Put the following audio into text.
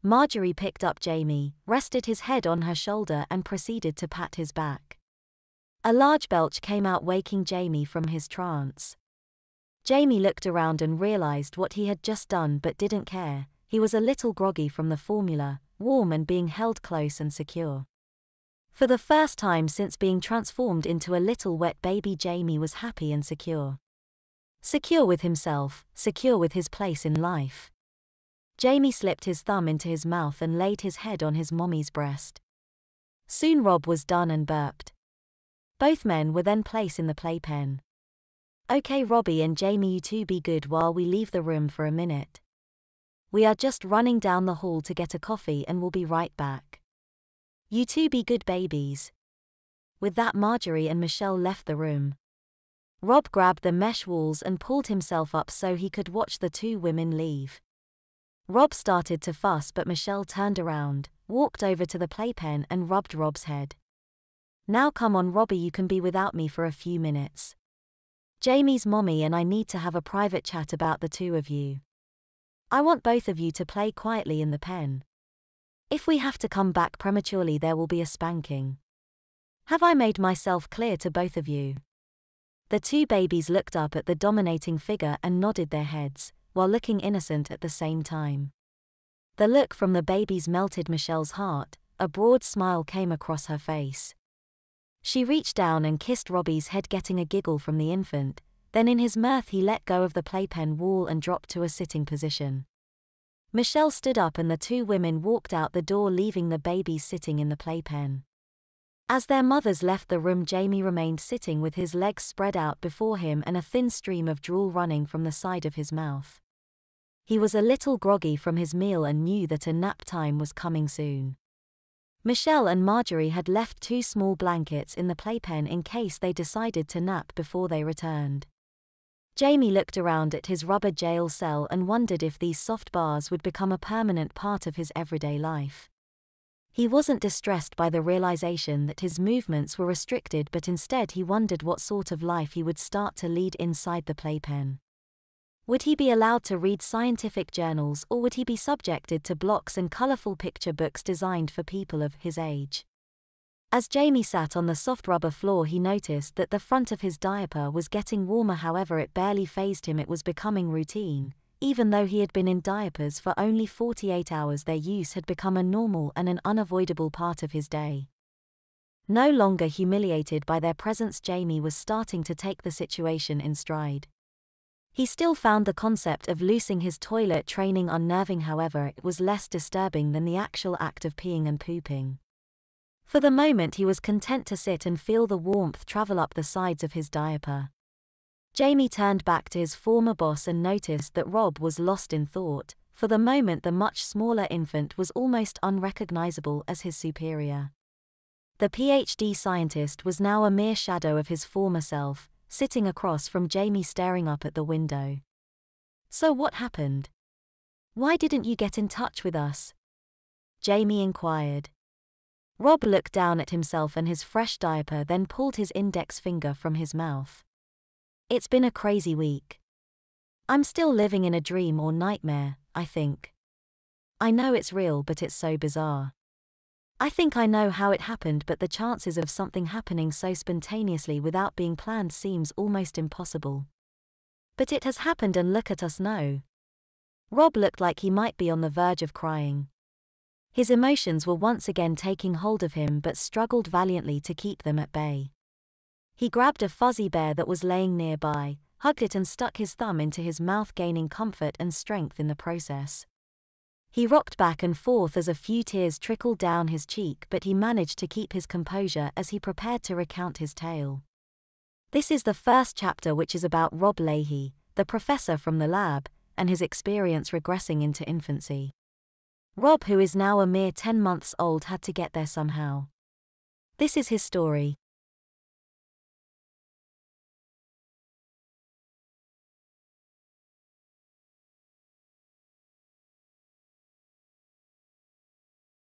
Marjorie picked up Jamie, rested his head on her shoulder and proceeded to pat his back. A large belch came out, waking Jamie from his trance. Jamie looked around and realized what he had just done but didn't care. He was a little groggy from the formula, warm and being held close and secure. For the first time since being transformed into a little wet baby, Jamie was happy and secure. Secure with himself, secure with his place in life. Jamie slipped his thumb into his mouth and laid his head on his mommy's breast. Soon Rob was done and burped. Both men were then placed in the playpen. "Okay, Robbie and Jamie, you two be good while we leave the room for a minute. We are just running down the hall to get a coffee and we'll be right back. You two be good babies." With that, Marjorie and Michelle left the room. Rob grabbed the mesh walls and pulled himself up so he could watch the two women leave. Rob started to fuss, but Michelle turned around, walked over to the playpen and rubbed Rob's head. "Now come on, Robbie, you can be without me for a few minutes. Jamie's mommy and I need to have a private chat about the two of you. I want both of you to play quietly in the pen. If we have to come back prematurely, there will be a spanking. Have I made myself clear to both of you?" The two babies looked up at the dominating figure and nodded their heads, while looking innocent at the same time. The look from the babies melted Michelle's heart. A broad smile came across her face. She reached down and kissed Robbie's head, getting a giggle from the infant. Then in his mirth he let go of the playpen wall and dropped to a sitting position. Michelle stood up and the two women walked out the door, leaving the babies sitting in the playpen. As their mothers left the room, Jamie remained sitting with his legs spread out before him and a thin stream of drool running from the side of his mouth. He was a little groggy from his meal and knew that a nap time was coming soon. Michelle and Marjorie had left 2 small blankets in the playpen in case they decided to nap before they returned. Jamie looked around at his rubber jail cell and wondered if these soft bars would become a permanent part of his everyday life. He wasn't distressed by the realization that his movements were restricted, but instead he wondered what sort of life he would start to lead inside the playpen. Would he be allowed to read scientific journals, or would he be subjected to blocks and colorful picture books designed for people of his age? As Jamie sat on the soft rubber floor, he noticed that the front of his diaper was getting warmer. However, it barely fazed him. It was becoming routine. Even though he had been in diapers for only 48 hours, their use had become a normal and an unavoidable part of his day. No longer humiliated by their presence, Jamie was starting to take the situation in stride. He still found the concept of loosing his toilet training unnerving. However, it was less disturbing than the actual act of peeing and pooping. For the moment, he was content to sit and feel the warmth travel up the sides of his diaper. Jamie turned back to his former boss and noticed that Rob was lost in thought. For the moment, the much smaller infant was almost unrecognizable as his superior. The PhD scientist was now a mere shadow of his former self, sitting across from Jamie, staring up at the window. "So what happened? Why didn't you get in touch with us?" Jamie inquired. Rob looked down at himself and his fresh diaper, then pulled his index finger from his mouth. "It's been a crazy week. I'm still living in a dream or nightmare, I think. I know it's real, but it's so bizarre. I think I know how it happened, but the chances of something happening so spontaneously without being planned seems almost impossible. But it has happened, and look at us now." Rob looked like he might be on the verge of crying. His emotions were once again taking hold of him, but struggled valiantly to keep them at bay. He grabbed a fuzzy bear that was laying nearby, hugged it and stuck his thumb into his mouth, gaining comfort and strength in the process. He rocked back and forth as a few tears trickled down his cheek, but he managed to keep his composure as he prepared to recount his tale. This is the first chapter, which is about Rob Leahy, the professor from the lab, and his experience regressing into infancy. Rob, who is now a mere 10 months old, had to get there somehow. This is his story.